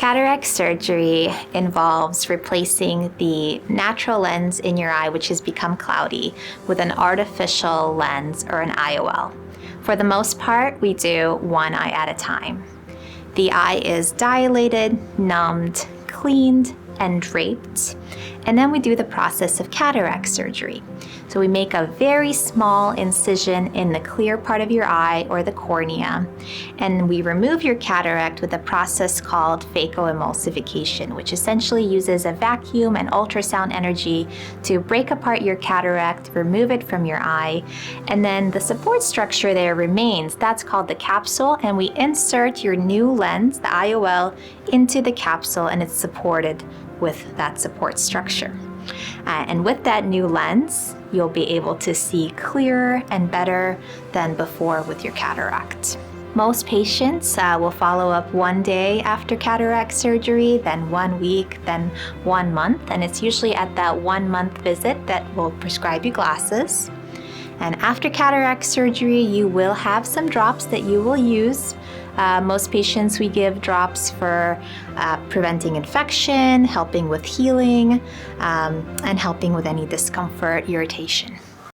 Cataract surgery involves replacing the natural lens in your eye, which has become cloudy, with an artificial lens or an IOL. For the most part, we do one eye at a time. The eye is dilated, numbed, cleaned, and draped, and then we do the process of cataract surgery. So we make a very small incision in the clear part of your eye or the cornea, and we remove your cataract with a process called phacoemulsification, which essentially uses a vacuum and ultrasound energy to break apart your cataract, remove it from your eye, and then the support structure there remains. That's called the capsule, and we insert your new lens, the IOL, into the capsule, and it's supported with that support structure. And with that new lens, you'll be able to see clearer and better than before with your cataract. Most patients will follow up 1 day after cataract surgery, then 1 week, then 1 month, and it's usually at that 1 month visit that we'll prescribe you glasses. And after cataract surgery, you will have some drops that you will use. Most patients, we give drops for preventing infection, helping with healing, and helping with any discomfort, irritation.